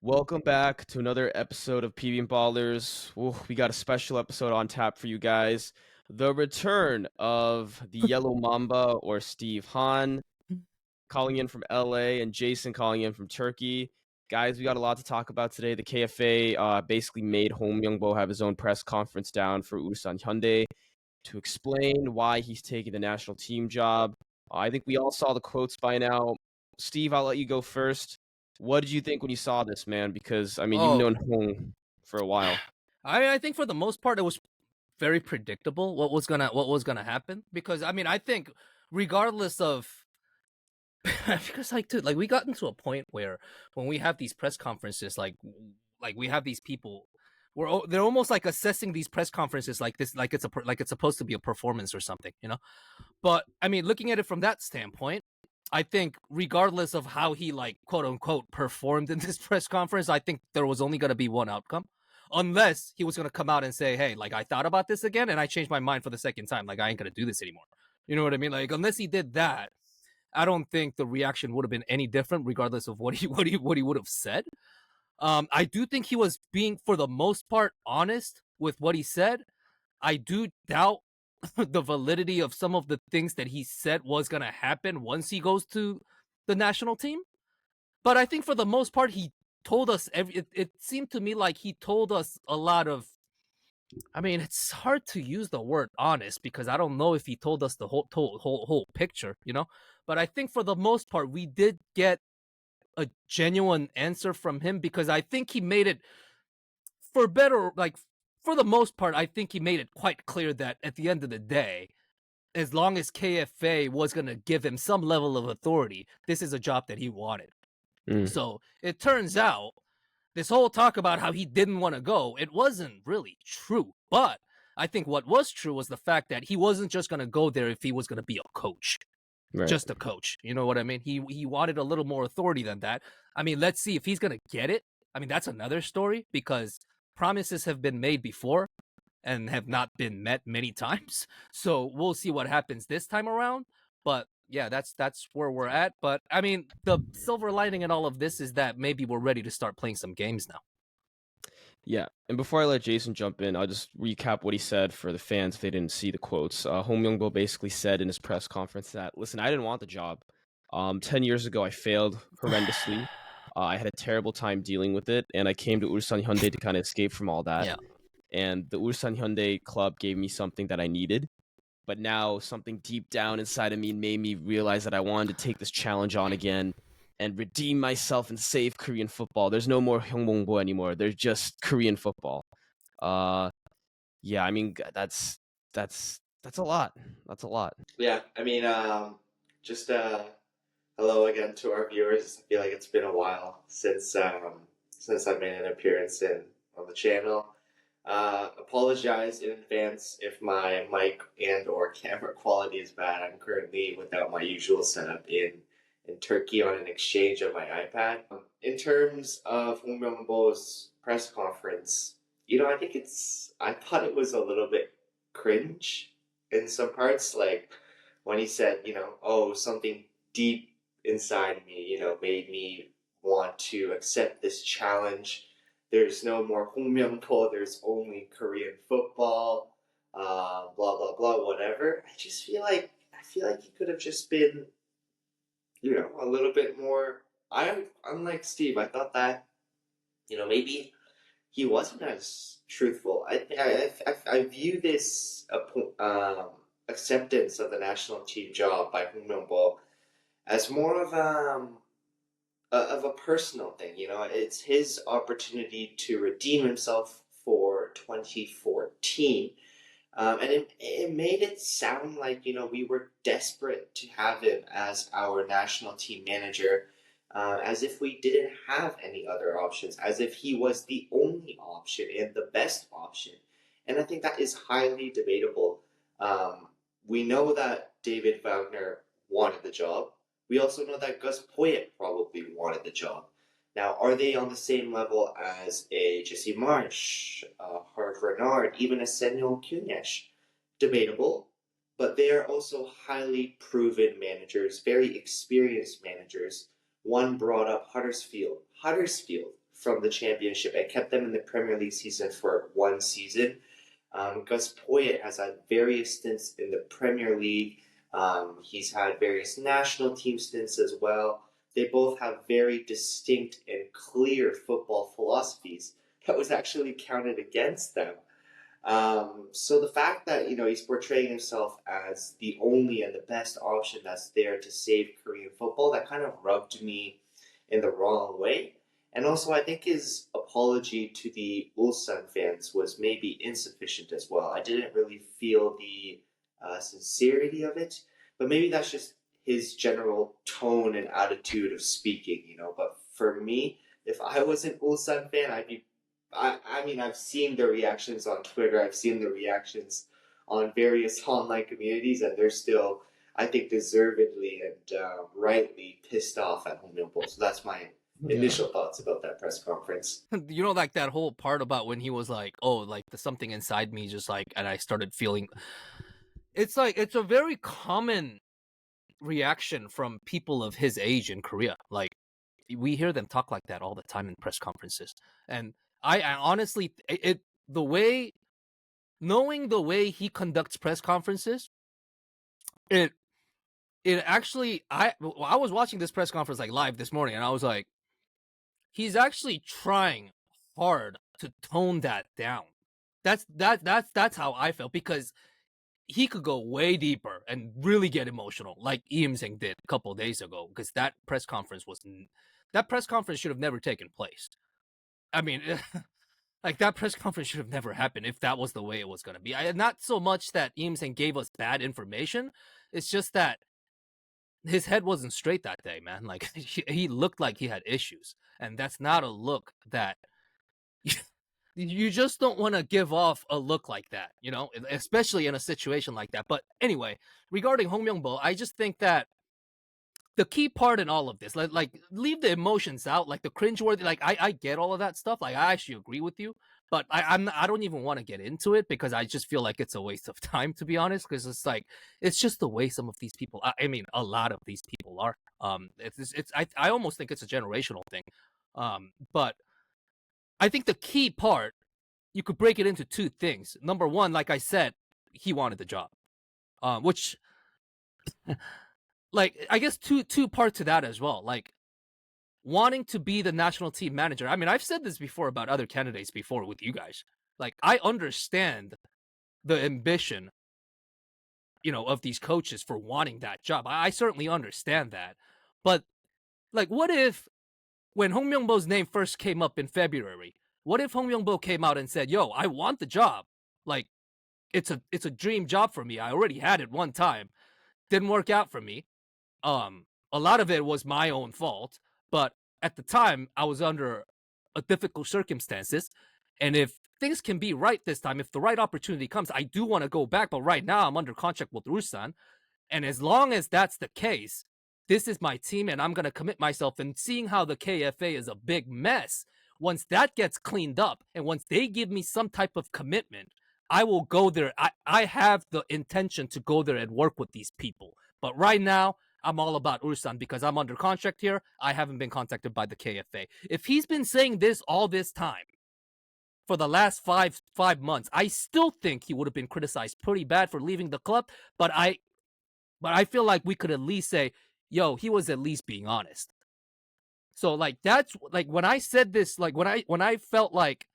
Welcome back to another episode of PB and Ballers. Ooh, we got a special episode on tap for you guys. The return of the Yellow Mamba, or Steve Hahn, calling in from LA, and Jason calling in from Turkey. Guys, we got a lot to talk about today. The KFA basically made Hong Myung-bo have his own press conference down for Ulsan Hyundai to explain why he's taking the national team job. I think we all saw the quotes by now. Steve, I'll let you go first. What did you think when you saw this, man? Because I mean, you've Oh, known Hong for a while. I think for the most part it was very predictable what was gonna happen because I think regardless of because dude, we got into a point where when we have these press conferences like we have these people they're almost like assessing these press conferences like this like it's supposed to be a performance or something. But I mean, looking at it from that standpoint, I think regardless of how he like quote unquote performed in this press conference, I think there was only going to be one outcome. Unless he was going to come out and say, hey, like I thought about this again and I changed my mind for the second time. Like I ain't going to do this anymore. You know what I mean? Like unless he did that, I don't think the reaction would have been any different regardless of what he would have said. I do think he was being for the most part honest with what he said. I do doubt the validity of some of the things that he said was going to happen once he goes to the national team. But I think for the most part, he told us it seemed to me like he told us a lot of. I mean, it's hard to use the word honest because I don't know if he told us the whole picture. But I think for the most part, we did get a genuine answer from him because I think he made it for better, like for the most part, I think he made it quite clear that at the end of the day, as long as KFA was going to give him some level of authority, this is a job that he wanted. Mm. So it turns out this whole talk about how he didn't want to go, it wasn't really true. But I think what was true was the fact that he wasn't just going to go there if he was going to be a coach, Right. just a coach. You know what I mean? He wanted a little more authority than that. I mean, let's see if he's going to get it. I mean, that's another story because promises have been made before and have not been met many times. So we'll see what happens this time around. But yeah, that's where we're at. But I mean, the silver lining in all of this is that maybe we're ready to start playing some games now. Yeah. And before I let Jason jump in, I'll just recap what he said for the fans if they didn't see the quotes. Hong Myung-bo basically said in his press conference that, listen, I didn't want the job. 10 years ago, I failed horrendously. I had a terrible time dealing with it, and I came to Ulsan Hyundai to kind of escape from all that. Yeah. And the Ulsan Hyundai club gave me something that I needed. But now something deep down inside of me made me realize that I wanted to take this challenge on again and redeem myself and save Korean football. There's no more Hyeongbong anymore. There's just Korean football. Uh, yeah, I mean that's a lot. That's a lot. Yeah, I mean, just hello again to our viewers. I feel like it's been a while since I made an appearance on the channel. Apologize in advance if my mic and or camera quality is bad. I'm currently without my usual setup in Turkey on an exchange of my iPad. In terms of Hong Myung-bo's press conference, I thought it was a little bit cringe in some parts, like when he said, oh, something deep inside me, made me want to accept this challenge. There's no more Hong Myung-bo, there's only Korean football, blah blah blah, whatever. I feel like he could have just been, a little bit more. Unlike Steve, I thought that, maybe he wasn't as truthful. I view this acceptance of the national team job by Hong Myung-bo as more of a personal thing. It's his opportunity to redeem himself for 2014. And it made it sound like, we were desperate to have him as our national team manager, as if we didn't have any other options, as if he was the only option and the best option. And I think that is highly debatable. We know that David Wagner wanted the job. We also know that Gus Poyet probably wanted the job. Now, are they on the same level as a Jesse Marsh, Hart Renard, even a Samuel Cunyash? Debatable, but they are also highly proven managers, very experienced managers. One brought up Huddersfield from the championship and kept them in the Premier League season for one season. Gus Poyet has had various stints in the Premier League. He's had various national team stints as well. They both have very distinct and clear football philosophies that was actually counted against them. So the fact that he's portraying himself as the only and the best option that's there to save Korean football, that kind of rubbed me in the wrong way. And also, I think his apology to the Ulsan fans was maybe insufficient as well. I didn't really feel the sincerity of it, but maybe that's just his general tone and attitude of speaking, But for me, if I was an Ulsan fan, I mean, I've seen the reactions on Twitter, I've seen the reactions on various online communities, and they're still, I think, deservedly and rightly pissed off at Hong Myung-bo. So that's my initial thoughts about that press conference. Like that whole part about when he was like, oh, like the something inside me just like, and I started feeling, it's like, it's a very common reaction from people of his age in Korea. Like, we hear them talk like that all the time in press conferences. And I honestly, knowing the way he conducts press conferences, it actually, I was watching this press conference like live this morning, and I was like, he's actually trying hard to tone that down. That's how I felt, because he could go way deeper and really get emotional, like Lee Im-seng did a couple of days ago, because that press conference should have never taken place. I mean, like that press conference should have never happened if that was the way it was going to be. Not so much that Lee Im-seng gave us bad information, it's just that his head wasn't straight that day, man. Like he looked like he had issues, and that's not a look that you just don't want to give off a look like that, especially in a situation like that. But anyway, regarding Hong Myung-bo, I just think that the key part in all of this, like leave the emotions out, like the cringeworthy, like I get all of that stuff. Like I actually agree with you, but I don't even want to get into it, because I just feel like it's a waste of time, to be honest. Because it's like, it's just the way some of these people, I mean, a lot of these people are. I almost think it's a generational thing. But I think the key part, you could break it into two things. Number one, like I said, he wanted the job, which, like, I guess two parts to that as well. Like, wanting to be the national team manager. I mean, I've said this before about other candidates before with you guys. Like, I understand the ambition, of these coaches for wanting that job. I certainly understand that. But, like, what if when Hong Myung-bo's name first came up in February, what if Hong Myung-bo came out and said, yo, I want the job. Like, it's a dream job for me. I already had it one time. Didn't work out for me. A lot of it was my own fault, but at the time I was under a difficult circumstances. And if things can be right this time, if the right opportunity comes, I do want to go back. But right now I'm under contract with Ulsan. And as long as that's the case, this is my team and I'm going to commit myself. And seeing how the KFA is a big mess, once that gets cleaned up and once they give me some type of commitment, I will go there. I have the intention to go there and work with these people. But right now, I'm all about Ulsan because I'm under contract here. I haven't been contacted by the KFA. If he's been saying this all this time, for the last five months, I still think he would have been criticized pretty bad for leaving the club. But I feel like we could at least say, yo, he was at least being honest. So like that's like when I said this, like when I felt like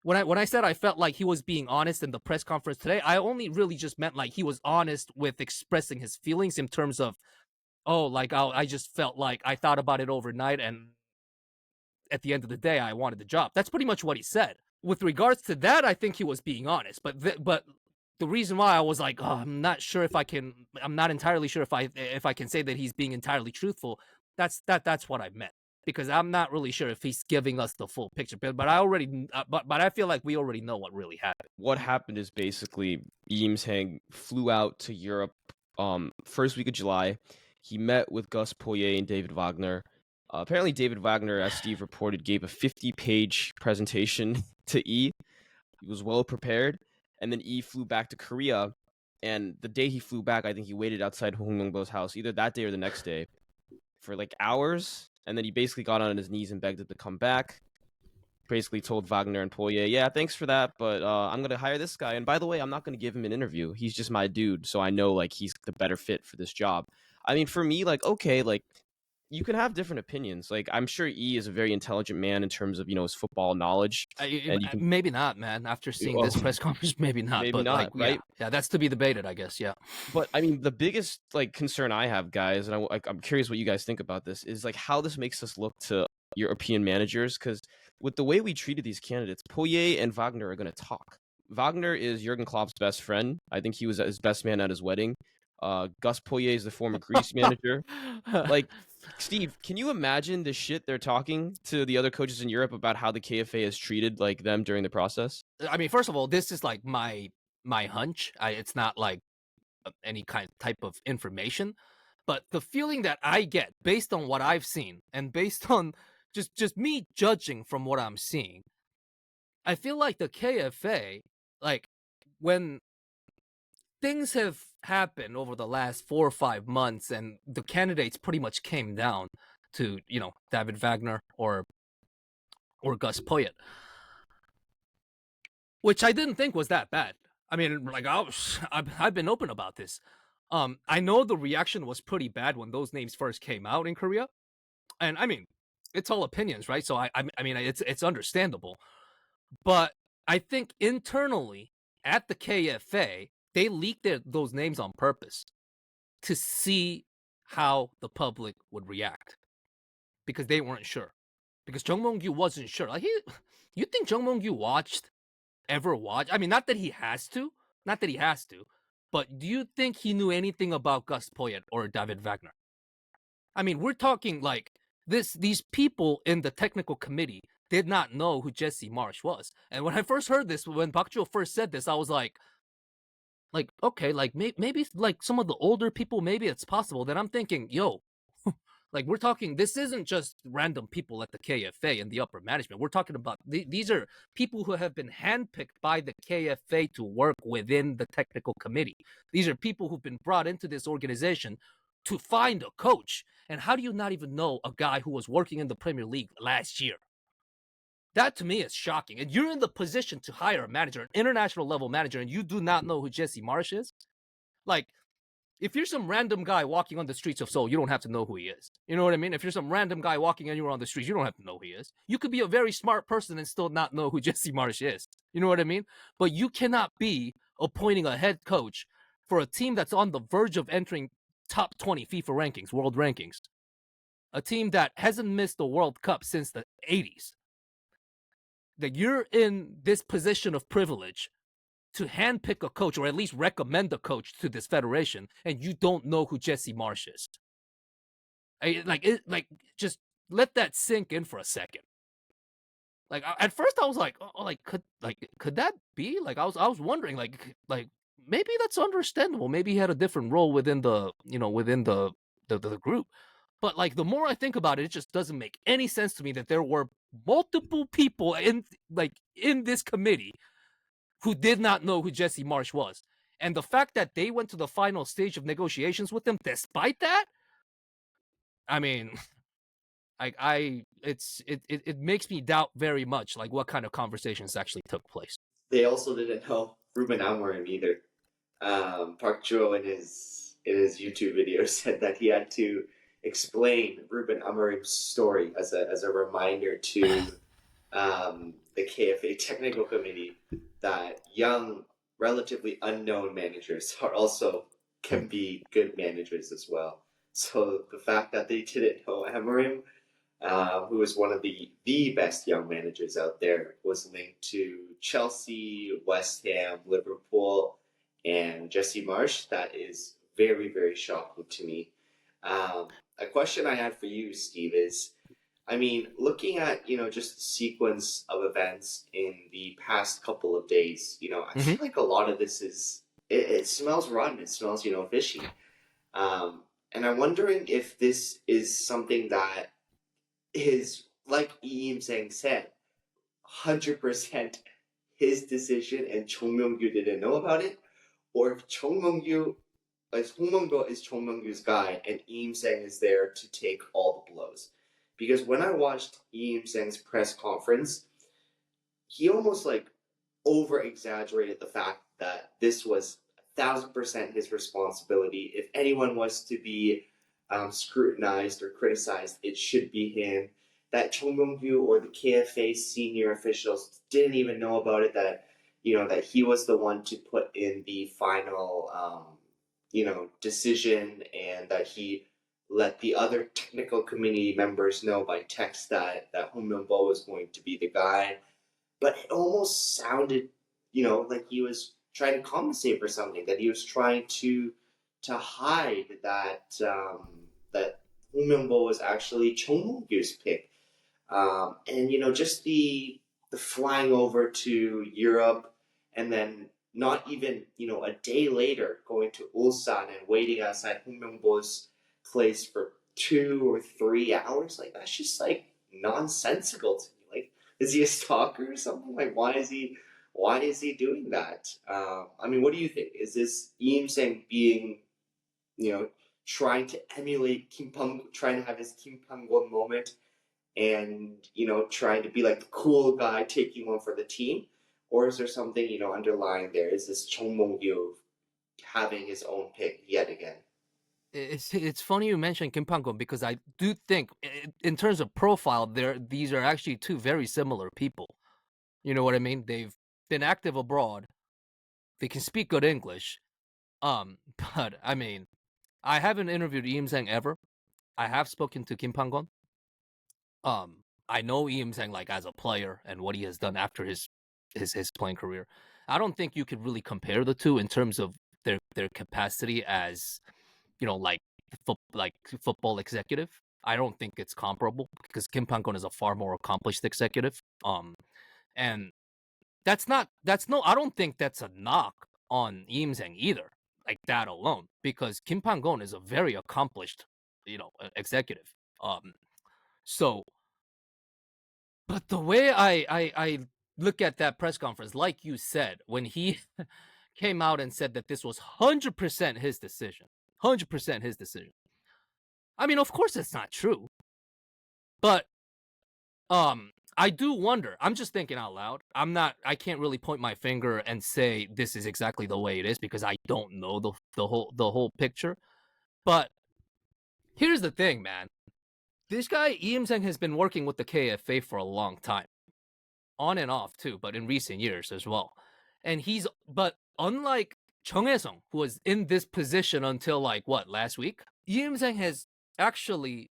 when I said I felt like he was being honest in the press conference today, I only really just meant like he was honest with expressing his feelings in terms of, oh, like I just felt like I thought about it overnight and at the end of the day, I wanted the job. That's pretty much what he said. With regards to that, I think he was being honest. But the reason why I was like, oh, I'm not entirely sure if I can say that he's being entirely truthful. That's what I meant, because I'm not really sure if he's giving us the full picture. But I feel like we already know what really happened. What happened is basically Eames-Hang flew out to Europe first week of July. He met with Gus Poyet and David Wagner. Apparently, David Wagner, as Steve reported, gave a 50-page presentation to E. He was well prepared. And then E flew back to Korea. And the day he flew back, I think he waited outside Hong Myung-bo's house, either that day or the next day, for like hours. And then he basically got on his knees and begged him to come back. basically told Wagner and Poirier, yeah, thanks for that, but I'm gonna hire this guy. And by the way, I'm not gonna give him an interview. He's just my dude, so I know like he's the better fit for this job. I mean, for me, like, okay, like you can have different opinions. Like, I'm sure E is a very intelligent man in terms of his football knowledge, and you can Maybe not, man. After seeing this press conference, maybe not. maybe But like, not, right? yeah, that's to be debated, I guess. Yeah. But I mean, the biggest like concern I have, guys, and I'm curious what you guys think about this, is like how this makes us look to European managers, because with the way we treated these candidates, Poirier and Wagner are going to talk. Wagner is Jurgen Klopp's best friend. I think he was his best man at his wedding. Gus Poirier is the former Greece manager. Like, Steve, can you imagine the shit they're talking to the other coaches in Europe about how the KFA has treated like them during the process? I mean, first of all, this is like my hunch. It's not like any type of information, but the feeling that I get based on what I've seen and based on just me judging from what I'm seeing, I feel like the KFA, like when things have happened over the last 4 or 5 months and the candidates pretty much came down to, David Wagner or Gus Poyet, which I didn't think was that bad. I mean, like I've been open about this. I know the reaction was pretty bad when those names first came out in Korea, and I mean, it's all opinions, right? So I mean, it's understandable, but I think internally at the KFA, they leaked those names on purpose to see how the public would react because they weren't sure. Because Jung Mong-gyu wasn't sure. Like you think Jung Mong-gyu ever watch? I mean, not that he has to, but do you think he knew anything about Gus Poyet or David Wagner? I mean, we're talking like these people in the technical committee did not know who Jesse Marsh was. And when I first heard this, when Park Jo first said this, I was like, okay, like maybe like some of the older people, maybe it's possible. Then I'm thinking, yo, like we're talking, this isn't just random people at the KFA and the upper management. We're talking about these are people who have been handpicked by the KFA to work within the technical committee. These are people who've been brought into this organization to find a coach. And how do you not even know a guy who was working in the Premier League last year? That to me is shocking. And you're in the position to hire a manager, an international level manager, and you do not know who Jesse Marsh is? Like, if you're some random guy walking on the streets of Seoul, you don't have to know who he is. You know what I mean? If you're some random guy walking anywhere on the streets, you don't have to know who he is. You could be a very smart person and still not know who Jesse Marsh is. You know what I mean? But you cannot be appointing a head coach for a team that's on the verge of entering top 20 FIFA rankings, world rankings. A team that hasn't missed the World Cup since the 80s. That you're in this position of privilege to handpick a coach or at least recommend a coach to this federation, and you don't know who Jesse Marsh is. Just let that sink in for a second. Like at first I was like, could that be? Like I was wondering, like maybe that's understandable. Maybe he had a different role within the the group. But like the more I think about it, it just doesn't make any sense to me that there were multiple people in this committee who did not know who Jesse Marsh was. And the fact that they went to the final stage of negotiations with him despite that, I mean, it makes me doubt very much like what kind of conversations actually took place. They also didn't know Ruben Amorim either. Park Jo in his YouTube video said that he had to explain Ruben Amorim's story as a reminder to the KFA technical committee that young, relatively unknown managers can be good managers as well. So the fact that they didn't know Amorim, who was one of the best young managers out there, was linked to Chelsea, West Ham, Liverpool, and Jesse Marsh, that is very, very shocking to me. A question I had for you, Steve, is, I mean, looking at, just the sequence of events in the past couple of days, I feel like a lot of this it smells rotten. It smells, fishy. And I'm wondering if this is something that is, like Lee Im-seng said, 100% his decision and Chong Myung-gyu didn't know about it, or if Hong Myung-bo is Chong Myung-gyu's guy and Lee Im-seng is there to take all the blows. Because when I watched Lee Im-seng's press conference, he almost like over exaggerated the fact that this was 1,000% his responsibility. If anyone was to be scrutinized or criticized, it should be him. That Chung Myung-gyu or the KFA senior officials didn't even know about it. That that he was the one to put in the final decision, and that he let the other technical committee members know by text that Hong Myung-bo was going to be the guy. But it almost sounded, like he was trying to compensate for something, that he was trying to hide that Hong Myung-bo was actually Chung Myung-gyu's pick. And just the flying over to Europe, and then not even a day later going to Ulsan and waiting outside Hong Myung-bo's place for 2 or 3 hours. Like, that's just like nonsensical to me. Like, is he a stalker or something? Like, why is he doing that? I mean, what do you think? Is this Im Sang being, trying to emulate Kim Pang, trying to have his Kim Pang-gon moment, and trying to be like the cool guy taking one for the team? Or is there something underlying there? Is this Chung Mong-gyu having his own pick yet again? It's funny you mentioned Kim Pang-gon, because I do think in terms of profile, these are actually two very similar people. You know what I mean? They've been active abroad. They can speak good English. But I mean, I haven't interviewed Im Sang ever. I have spoken to Kim Pang-gon. I know Im Sang like as a player and what he has done after his playing career. I don't think you could really compare the two in terms of their capacity as like football executive. I don't think it's comparable, because Kim Pang-gon is a far more accomplished executive. And I don't think that's a knock on Im Sang either, like that alone, because Kim Pang-gon is a very accomplished, executive. So, but the way I look at that press conference, like you said, when he came out and said that this was 100% his decision, 100% his decision. I mean, of course it's not true, but I do wonder. I'm just thinking out loud. I can't really point my finger and say this is exactly the way it is, because I don't know the whole picture. But here's the thing, man. This guy Im Sang has been working with the KFA for a long time, on and off too, but in recent years as well. And but unlike Chung Hae-sung, who was in this position until last week, Im Sang has actually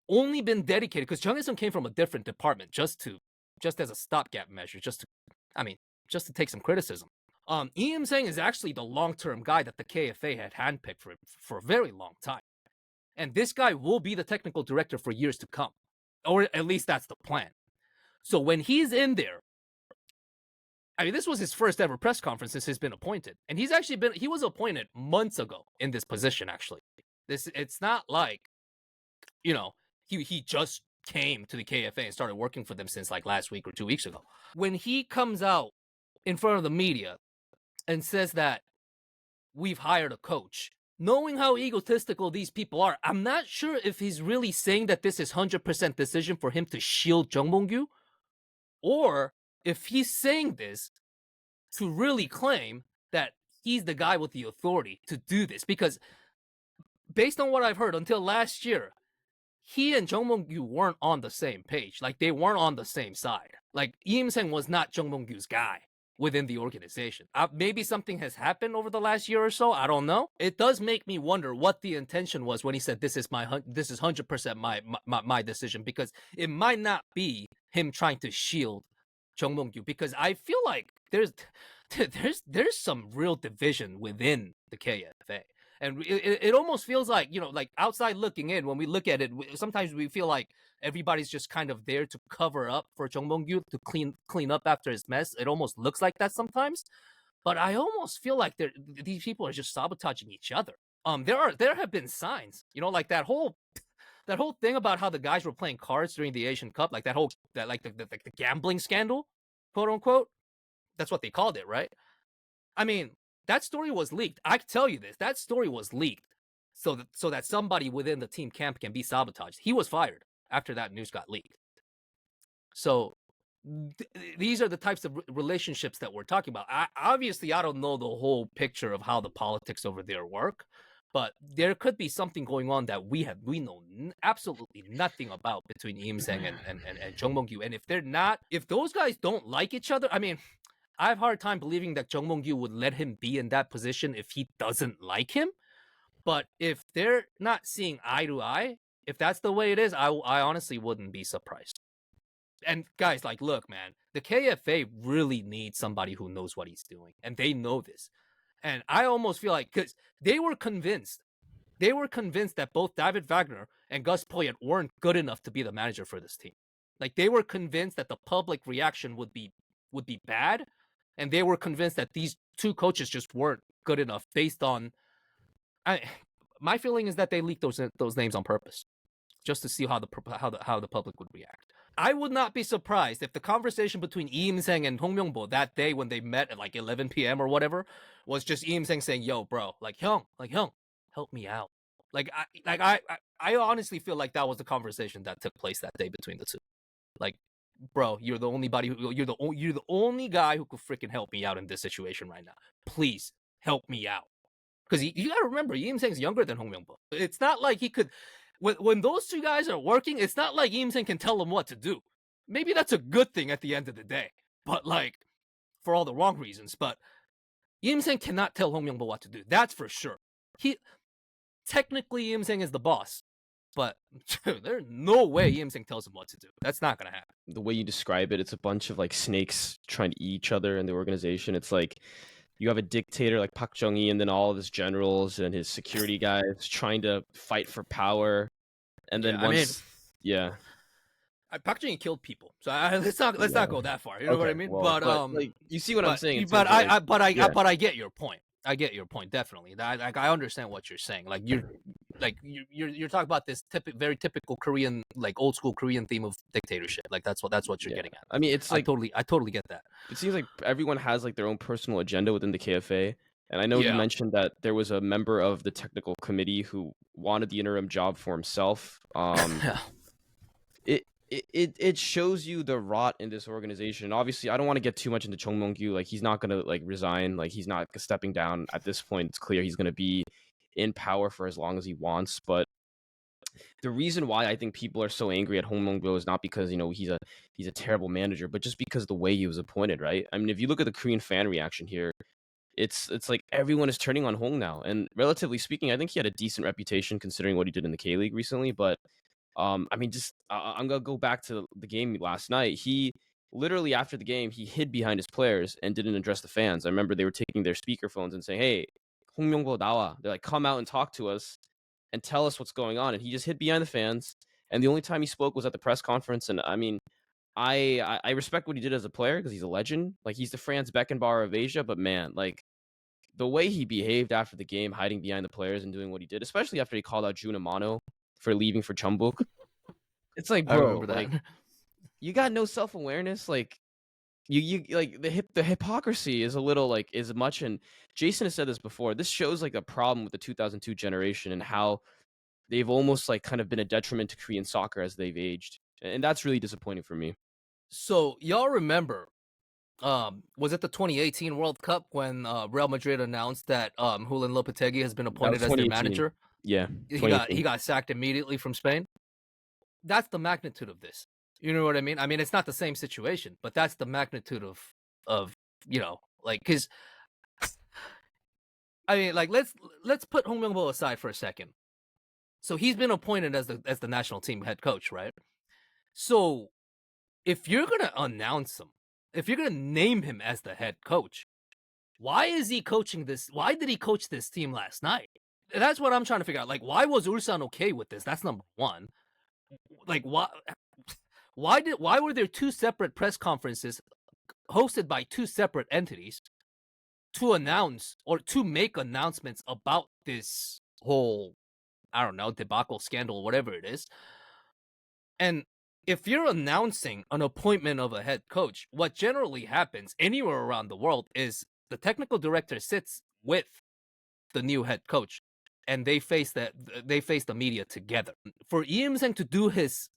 only been dedicated, because Chung Hae-sung came from a different department, just as a stopgap measure, just to take some criticism. Im Sang is actually the long-term guy that the KFA had handpicked for a very long time. And this guy will be the technical director for years to come. Or at least that's the plan. So when he's in there, I mean, this was his first ever press conference since he's been appointed. And he was appointed months ago in this position, actually. It's not like, he just came to the KFA and started working for them since last week or 2 weeks ago. When he comes out in front of the media and says that we've hired a coach, knowing how egotistical these people are, I'm not sure if he's really saying that this is 100% decision for him to shield Jung Mong-gyu, or if he's saying this to really claim that he's the guy with the authority to do this. Because based on what I've heard, until last year, he and Jung Mong-gyu weren't on the same page. Like, they weren't on the same side. Like, Im Sang was not Jung Mong-gyu's guy within the organization. Maybe something has happened over the last year or so. I don't know. It does make me wonder what the intention was when he said this is 100% my decision, because it might not be him trying to shield Jung Mong-gyu, because I feel like there's some real division within the KFA. And it almost feels like, like outside looking in, when we look at it, sometimes we feel like everybody's just kind of there to cover up for Jung Mong-gyu, to clean up after his mess. It almost looks like that sometimes. But I almost feel like these people are just sabotaging each other. There have been signs, like that whole thing about how the guys were playing cards during the Asian Cup, like the gambling scandal, quote unquote. That's what they called it, right? I mean, that story was leaked. I can tell you this. That story was leaked so that somebody within the team camp can be sabotaged. He was fired after that news got leaked. So these are the types of relationships that we're talking about. Obviously, I don't know the whole picture of how the politics over there work, but there could be something going on that we know absolutely nothing about between Im Seng and Jung Mong-gyu. And if those guys don't like each other, I mean, I have a hard time believing that Jung Mong-gyu would let him be in that position if he doesn't like him. But if they're not seeing eye to eye, if that's the way it is, I honestly wouldn't be surprised. And guys, like, look, man, the KFA really needs somebody who knows what he's doing, and they know this. And I almost feel like, because they were convinced that both David Wagner and Gus Poyet weren't good enough to be the manager for this team. Like, they were convinced that the public reaction would be bad, and they were convinced that these two coaches just weren't good enough based on. My feeling is that they leaked those names on purpose, just to see how the public would react. I would not be surprised if the conversation between Im Seng and Hong Myung-bo that day when they met at like 11 p.m. or whatever was just Im Seng saying, "Yo, bro, like Hyung, help me out." I honestly feel like that was the conversation that took place that day between the two. Like, bro, you're the only guy who could freaking help me out in this situation right now. Please help me out. Because you got to remember, Im Seng's younger than Hong Myung-bo. It's not like he could. When those two guys are working, it's not like Im Seng can tell him what to do. Maybe that's a good thing at the end of the day, but like for all the wrong reasons. But Im Seng cannot tell Hong Myung-bo what to do. That's for sure. Technically Im Seng is the boss, but there's no way Im Seng tells him what to do. That's not gonna happen. The way you describe it, it's a bunch of like snakes trying to eat each other in the organization. It's like you have a dictator like Park Chung-hee and then all of his generals and his security guys trying to fight for power. And then Park Chung-hee killed people, so let's not go that far. You know what I mean? Well, but like, you see what I'm saying. But I get your point. I get your point definitely. I understand what you're saying. Like you're talking about this very typical Korean, like old school Korean theme of dictatorship. Like that's what you're getting at. I mean, it's like I totally get that. It seems like everyone has like their own personal agenda within the KFA. And I know you mentioned that there was a member of the technical committee who wanted the interim job for himself. It shows you the rot in this organization. Obviously, I don't want to get too much into Chung Mong-gyu. Like, he's not gonna like resign. Like, he's not stepping down at this point. It's clear he's gonna be in power for as long as he wants. But the reason why I think people are so angry at Hong Myung-bo is not because he's a terrible manager, but just because the way he was appointed. Right? I mean, if you look at the Korean fan reaction here, it's like everyone is turning on Hong now. And relatively speaking, I think he had a decent reputation considering what he did in the K-League recently. But I mean, I'm gonna go back to the game last night. He literally after the game he hid behind his players and didn't address the fans. I remember they were taking their speakerphones and saying, "Hey, Hong Myung-bo nawa." They're like, "Come out and talk to us and tell us what's going on." And he just hid behind the fans. And the only time he spoke was at the press conference. And I mean, I respect what he did as a player because he's a legend. Like, he's the Franz Beckenbauer of Asia. But man, like the way he behaved after the game, hiding behind the players and doing what he did, especially after he called out Jun Amano for leaving for Chumbuk. It's like, bro, like, you got no self-awareness. Like, you like the hypocrisy is a little like is much. And Jason has said this before. This shows like a problem with the 2002 generation and how they've almost like kind of been a detriment to Korean soccer as they've aged. And that's really disappointing for me. So y'all remember, was it the 2018 World Cup when Real Madrid announced that Julen Lopetegui has been appointed as their manager? Yeah, he got sacked immediately from Spain. That's the magnitude of this. You know what I mean? I mean, it's not the same situation, but that's the magnitude of like, because I mean, like, let's put Hong Myung-bo aside for a second. So he's been appointed as the national team head coach, right? So if you're gonna announce him, if you're gonna name him as the head coach, why is he coaching this? Why did he coach this team last night? That's what I'm trying to figure out. Like, why was Ulsan okay with this? That's number one. Like, why were there two separate press conferences hosted by two separate entities to announce or to make announcements about this whole, I don't know, debacle, scandal, whatever it is? And if you're announcing an appointment of a head coach, what generally happens anywhere around the world is the technical director sits with the new head coach and they face the media together. For Im Seng to do his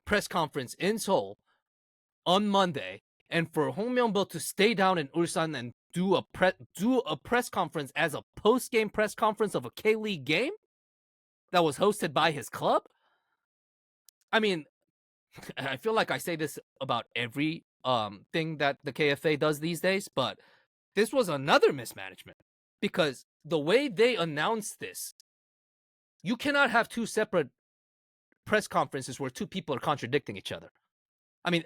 press conference in Seoul on Monday, and for Hong Myung-bo to stay down in Ulsan and do a press conference as a post-game press conference of a K-League game that was hosted by his club. I mean, I feel like I say this about every thing that the KFA does these days, but this was another mismanagement because the way they announced this, you cannot have two separate press conferences where two people are contradicting each other. I mean,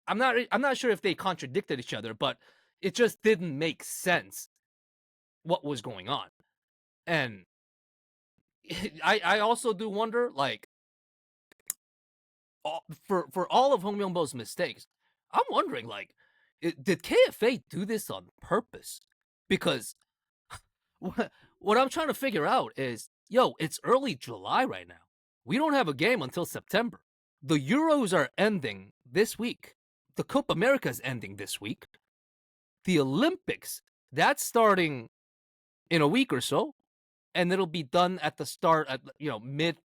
I'm not sure if they contradicted each other, but it just didn't make sense what was going on. And I also do wonder, like, for all of Hong Myung-bo's mistakes, I'm wondering, like, did KFA do this on purpose? Because what I'm trying to figure out is, it's early July right now. We don't have a game until September. The Euros are ending this week. The Copa America is ending this week. The Olympics, that's starting in a week or so, and it'll be done at the start at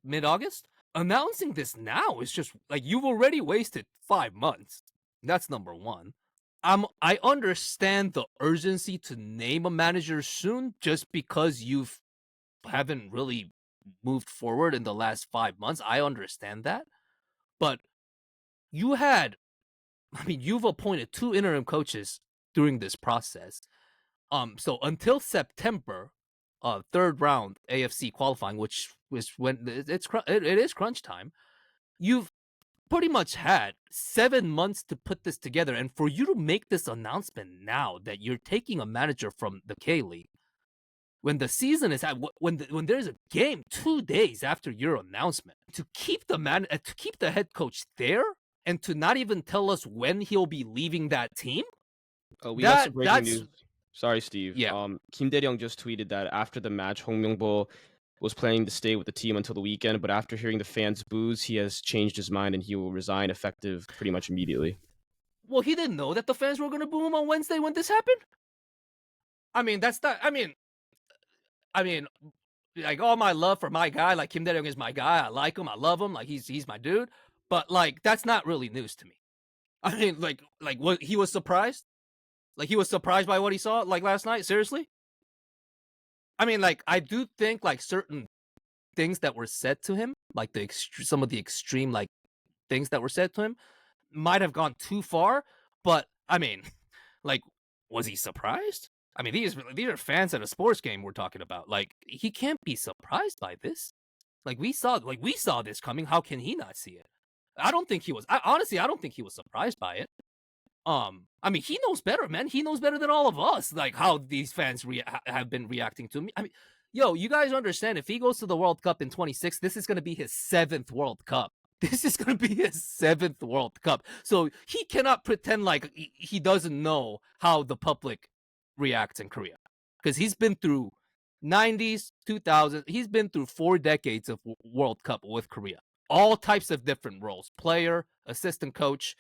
mid-August. Announcing this now is just like, you've already wasted 5 months. That's number one. I understand the urgency to name a manager soon just because you haven't really moved forward in the last 5 months. I understand that. But you've appointed 2 interim coaches during this process. So until September, third round AFC qualifying, which is when it is crunch time, you've pretty much had 7 months to put this together, and for you to make this announcement now that you're taking a manager from the K League when the season is when there's a game 2 days after your announcement, to keep the head coach there and to not even tell us when he'll be leaving that team. We got some breaking That's news. Sorry, Steve. Yeah. Kim Dae-ryung just tweeted that after the match, Hong Myung-bo was planning to stay with the team until the weekend, but after hearing the fans' boos, he has changed his mind and he will resign effective pretty much immediately. Well, he didn't know that the fans were going to boo him on Wednesday when this happened. I mean, that's not. I mean, like, all my love for my guy, like, Kim Dae-ryung is my guy. I like him. I love him. Like, he's my dude. But, like, that's not really news to me. I mean, like what, he was surprised? Like, he was surprised by what he saw, like, last night? Seriously? I mean, like, I do think, like, certain things that were said to him, like some of the extreme, like, things that were said to him might have gone too far. But, I mean, like, was he surprised? I mean, these are fans at a sports game we're talking about. Like, he can't be surprised by this. Like, we saw this coming. How can he not see it? I don't think he was. Honestly, I don't think he was surprised by it. I mean, he knows better, man. He knows better than all of us, like, how these fans have been reacting to me. I mean, you guys understand, if he goes to the World Cup in 26, this is going to be his 7th World Cup. This is going to be his 7th World Cup. So he cannot pretend like he doesn't know how the public reacts in Korea. Because he's been through 90s, 2000s. He's been through 4 decades of World Cup with Korea. All types of different roles: player, assistant coach,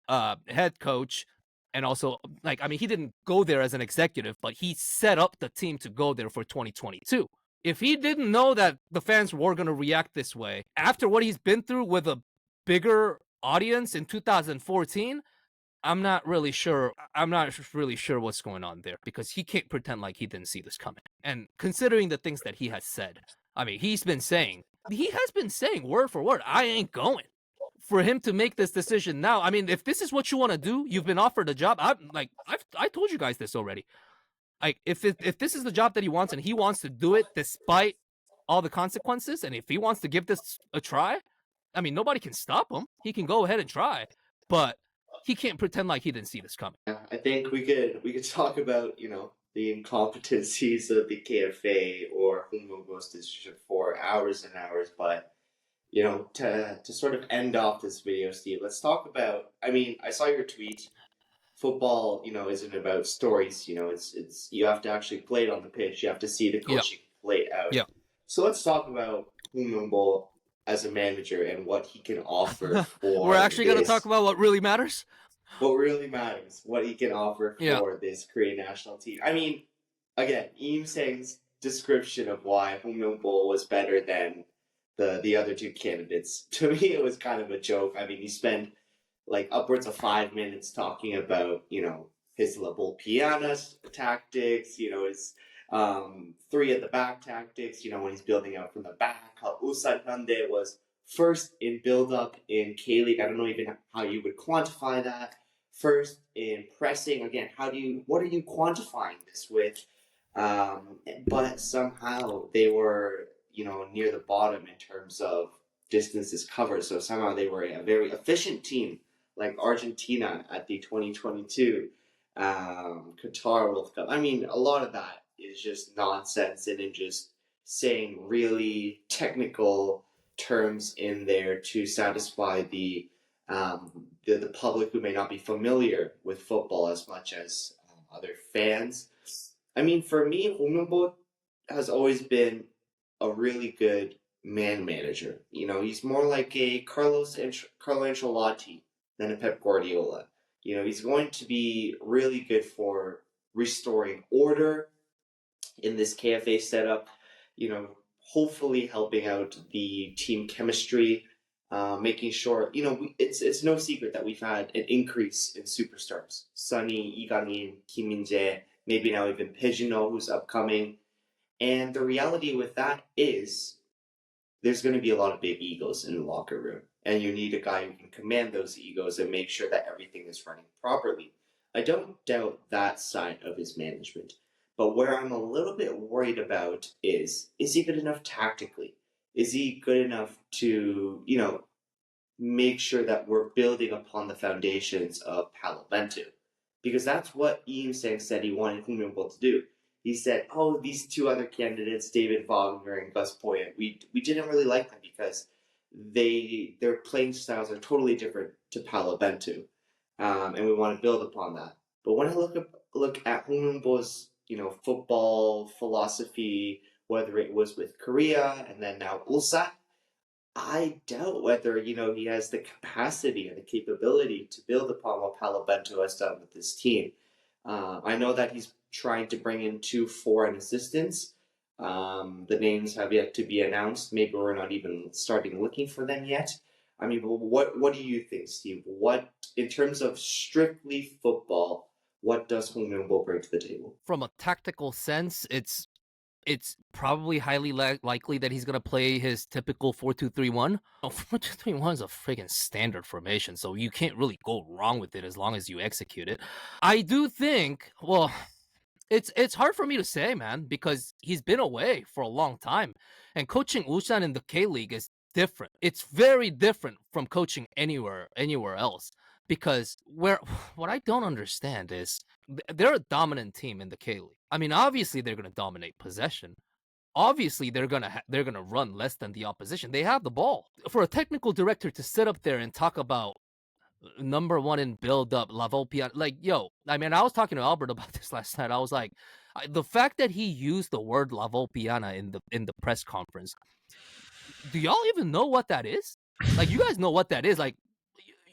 head coach, and also, like, I mean, he didn't go there as an executive, but he set up the team to go there for 2022. If he didn't know that the fans were going to react this way after what he's been through with a bigger audience in 2014, I'm not really sure what's going on there, because he can't pretend like he didn't see this coming. And considering the things that he has said, I mean, he has been saying word for word, I ain't going. For him to make this decision now, I mean, if this is what you want to do, you've been offered a job. I told you guys this already. Like, if this is the job that he wants and he wants to do it despite all the consequences, and if he wants to give this a try, I mean, nobody can stop him. He can go ahead and try, but he can't pretend like he didn't see this coming. Yeah, I think we could talk about, the incompetencies of the KFA or Hong Myung-bo's decision for hours and hours, but to sort of end off this video, Steve, let's talk about. I mean, I saw your tweet. Football, isn't about stories. It's you have to actually play it on the pitch. You have to see the coaching play it out. Yeah. So let's talk about Hong Myung-bo as a manager and what he can offer for. We're actually going to talk about what really matters. What really matters, what he can offer for this Korean national team. I mean, again, Im Sang's description of why Hong Myung-bo was better than the other 2 candidates, to me, it was kind of a joke. I mean, he spent like upwards of 5 minutes talking about, his level piano tactics, his three at the back tactics, when he's building out from the back, how Ulsan Hyundai was first in build up in K League. I don't know even how you would quantify that. First in pressing, again, what are you quantifying this with? But somehow they were, near the bottom in terms of distances covered. So somehow they were a very efficient team, like Argentina at the 2022 Qatar World Cup. I mean, a lot of that is just nonsense and just saying really technical terms in there to satisfy the public who may not be familiar with football as much as other fans. I mean, for me, Hong Myung-bo has always been a really good man manager. He's more like a Carlo Ancelotti than a Pep Guardiola. He's going to be really good for restoring order in this KFA setup. Hopefully helping out the team chemistry, making sure it's no secret that we've had an increase in superstars. Sunny, Iganin, Kim Min-jae, maybe now even Pejino, who's upcoming. And the reality with that is there's going to be a lot of big egos in the locker room. And you need a guy who can command those egos and make sure that everything is running properly. I don't doubt that side of his management. But where I'm a little bit worried about is he good enough tactically? Is he good enough to, make sure that we're building upon the foundations of Palo Bento? Because that's what Ian Sang said he wanted Hong Myung-bo to do. He said, "Oh, these two other candidates, David Wagner and Gus Poyet, we didn't really like them because their playing styles are totally different to Palo Bento, and we want to build upon that." But when I look at Hong Myung-bo's football philosophy, whether it was with Korea and then now Ulsan, I doubt whether he has the capacity and the capability to build upon what Palo Bento has done with this team. I know that he's trying to bring in 2 foreign assistants. The names have yet to be announced. Maybe we're not even starting looking for them yet. I mean, what do you think, Steve? What, in terms of strictly football, what does Hong Myung-bo bring to the table? From a tactical sense, it's probably highly likely that he's going to play his typical 4-2-3-1. 4-2-3-1 is a freaking standard formation, so you can't really go wrong with it as long as you execute it. I do think, well, it's hard for me to say, man, because he's been away for a long time. And coaching Ulsan in the K-League is different. It's very different from coaching anywhere else. Because what I don't understand is they're a dominant team in the K-League. I mean, obviously they're going to dominate possession. Obviously they're gonna run less than the opposition. They have the ball. For a technical director to sit up there and talk about number one in build up, La Volpe, like, yo, I mean, I was talking to Albert about this last night. I was like, the fact that he used the word La Volpiana in the press conference, do y'all even know what that is? Like, you guys know what that is? Like,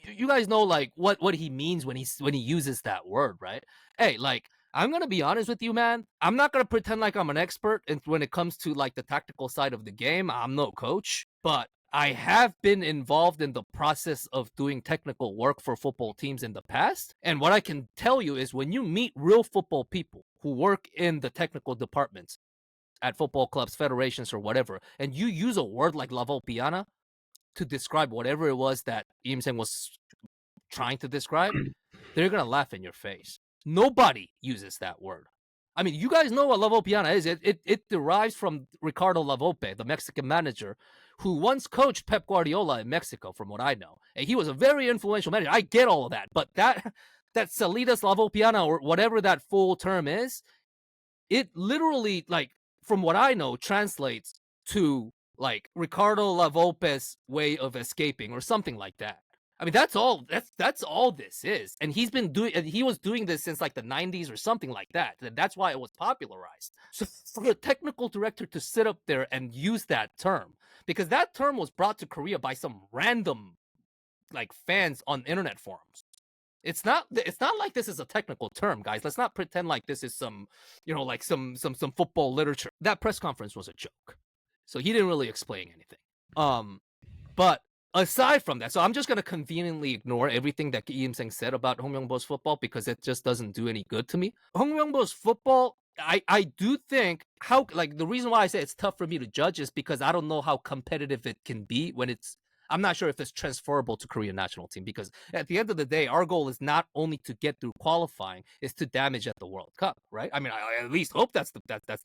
you guys know like what he means when he uses that word, right? Hey, like, I'm gonna be honest with you, man. I'm not gonna pretend like I'm an expert when it comes to like the tactical side of the game. I'm no coach, but I have been involved in the process of doing technical work for football teams in the past. And what I can tell you is when you meet real football people who work in the technical departments at football clubs, federations, or whatever, and you use a word like La Volpiana to describe whatever it was that Im Seng was trying to describe, they're going to laugh in your face. Nobody uses that word. I mean, you guys know what La Volpiana is. It derives from Ricardo La Volpe, the Mexican manager, who once coached Pep Guardiola in Mexico, from what I know. And he was a very influential manager. I get all of that. But that Salidas La Volpiana, or whatever that full term is, it literally, like, from what I know, translates to like Ricardo La Volpe's way of escaping or something like that. I mean, that's all this is. And he was doing this since like the 90s or something like that. And that's why it was popularized. So for a technical director to sit up there and use that term, because that term was brought to Korea by some random like fans on internet forums. It's not like this is a technical term, guys. Let's not pretend like this is some, like some football literature. That press conference was a joke. So he didn't really explain anything. But aside from that, so I'm just going to conveniently ignore everything that Lee Im-seng said about Hong Myung-bo's football because it just doesn't do any good to me. Hong Myung-bo's football, I do think how, like, the reason why I say it's tough for me to judge is because I don't know how competitive it can be when it's, I'm not sure if it's transferable to Korean national team, because at the end of the day, our goal is not only to get through qualifying, is to damage at the World Cup, right? I mean, I at least hope that's the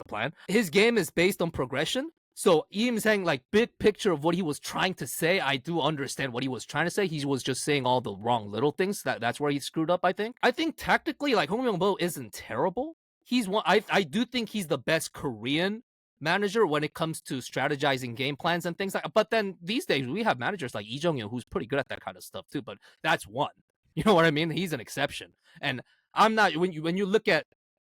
plan. His game is based on progression. So Im saying, like, big picture of what he was trying to say, I do understand what he was trying to say. He was just saying all the wrong little things. That's where he screwed up, I think. I think tactically, like, Hong Myung-bo isn't terrible. He's one. I do think he's the best Korean manager when it comes to strategizing game plans and things like. But then these days we have managers like Lee Jong-il who's pretty good at that kind of stuff too. But that's one. You know what I mean? He's an exception. And I'm not, when you look at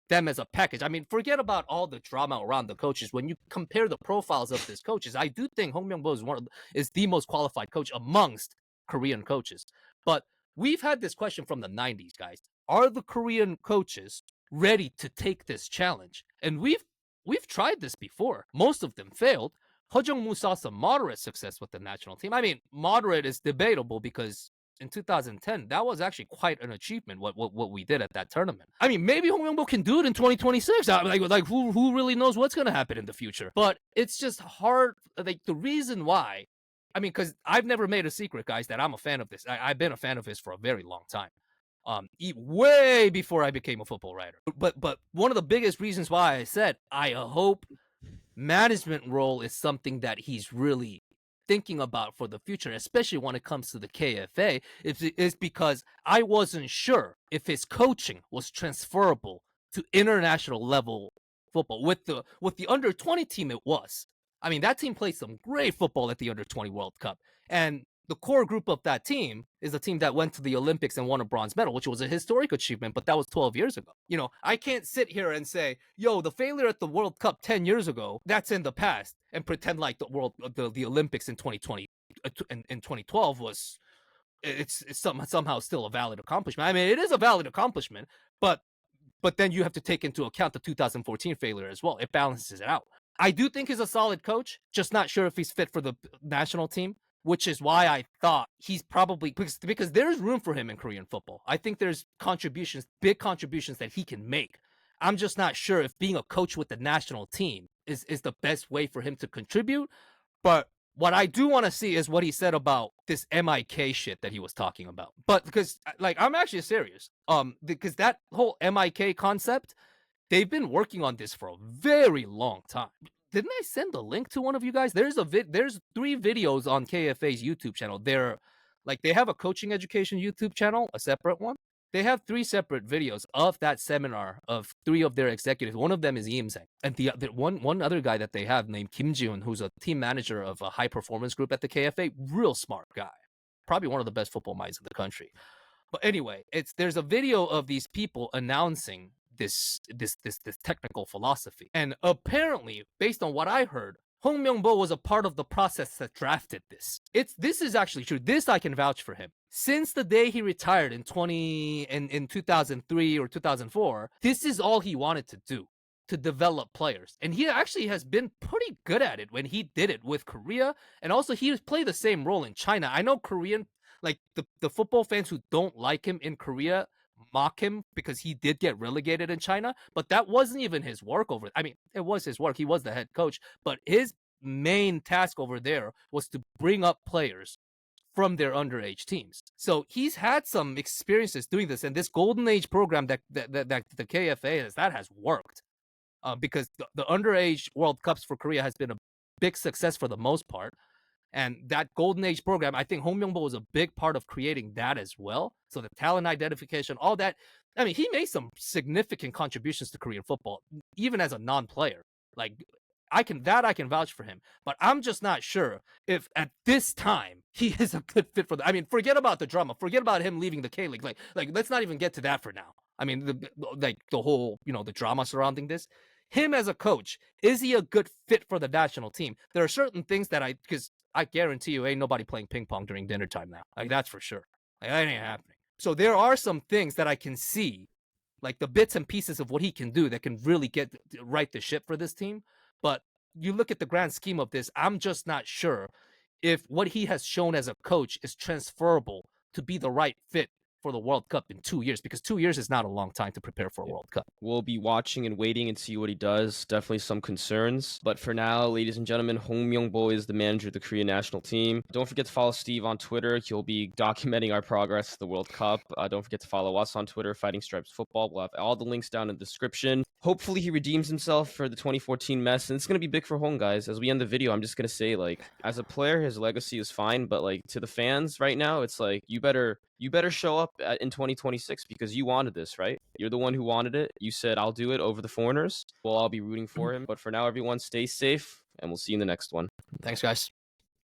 them as a package, I mean, forget about all the drama around the coaches. When you compare the profiles of these coaches, I do think Hong Myung-bo is the most qualified coach amongst Korean coaches. But we've had this question from the 90s, guys. Are the Korean coaches ready to take this challenge? And we've tried this before. Most of them failed. Ho Jung-moo saw some moderate success with the national team. I mean, moderate is debatable because in 2010, that was actually quite an achievement, what we did at that tournament. I mean, maybe Hong Myung-bo can do it in 2026. Like who really knows what's going to happen in the future? But it's just hard. Like, the reason why, I mean, because I've never made a secret, guys, that I'm a fan of this. I've been a fan of his for a very long time. Way before I became a football writer. But one of the biggest reasons why I said I hope management role is something that he's really thinking about for the future, especially when it comes to the KFA, is because I wasn't sure if his coaching was transferable to international level football. With the under 20 team, it was. I mean, that team played some great football at the under 20 World Cup, and the core group of that team is a team that went to the Olympics and won a bronze medal, which was a historic achievement, but that was 12 years ago. You know, I can't sit here and say, yo, the failure at the World Cup 10 years ago, that's in the past, and pretend like the Olympics in 2020 in 2012 was, it's somehow still a valid accomplishment. I mean, it is a valid accomplishment, but then you have to take into account the 2014 failure as well. It balances it out. I do think he's a solid coach, just not sure if he's fit for the national team, which is why I thought he's probably, because there's room for him in Korean football. I think there's big contributions that he can make. I'm just not sure if being a coach with the national team is the best way for him to contribute. But what I do want to see is what he said about this MIK shit that he was talking about. But because, like, I'm actually serious. Because that whole MIK concept, they've been working on this for a very long time. Didn't I send a link to one of you guys? There's 3 videos on KFA's YouTube channel. They have a coaching education YouTube channel, a separate one. They have 3 separate videos of that seminar of 3 of their executives. One of them is Lee Im-seng, and the one other guy that they have named Kim Ji-hoon, who's a team manager of a high performance group at the KFA. Real smart guy, probably one of the best football minds in the country. But anyway, there's a video of these people announcing this technical philosophy, and apparently, based on what I heard, Hong Myung-bo was a part of the process that drafted this. This is actually true. This I can vouch for him. Since the day he retired in 2003 or 2004, this is all he wanted to do, to develop players. And he actually has been pretty good at it when he did it with Korea, and also he played the same role in China. I know Korean, like the football fans who don't like him in Korea mock him because he did get relegated in China, but that wasn't even his work over. I mean, it was his work. He was the head coach, but his main task over there was to bring up players from their underage teams. So he's had some experiences doing this, and this golden age program that the KFA has worked, because the underage World Cups for Korea has been a big success for the most part. And that golden age program, I think Hong Myung-bo was a big part of creating that as well. So the talent identification, all that. I mean, he made some significant contributions to Korean football, even as a non-player. Like, I can vouch for him. But I'm just not sure if at this time he is a good fit for that. I mean, forget about the drama. Forget about him leaving the K-League. Like let's not even get to that for now. I mean, the whole, the drama surrounding this. Him as a coach, is he a good fit for the national team? There are certain things that because I guarantee you ain't nobody playing ping pong during dinner time now. Like, that's for sure. Like, that ain't happening. So there are some things that I can see, like the bits and pieces of what he can do that can really right the ship for this team. But you look at the grand scheme of this, I'm just not sure if what he has shown as a coach is transferable to be the right fit for the World Cup in 2 years, because 2 years is not a long time to prepare for a World Cup. We'll be watching and waiting and see what he does. Definitely some concerns. But for now, ladies and gentlemen, Hong Myung-bo is the manager of the Korean national team. Don't forget to follow Steve on Twitter. He'll be documenting our progress to the World Cup. Don't forget to follow us on Twitter, Fighting Stripes Football. We'll have all the links down in the description. Hopefully he redeems himself for the 2014 mess. And it's going to be big for Hong, guys. As we end the video, I'm just going to say, like, as a player, his legacy is fine. But, like, to the fans right now, it's like, you better show up in 2026 because you wanted this, right? You're the one who wanted it. You said, I'll do it over the foreigners. Well, I'll be rooting for him. But for now, everyone, stay safe, and we'll see you in the next one. Thanks, guys.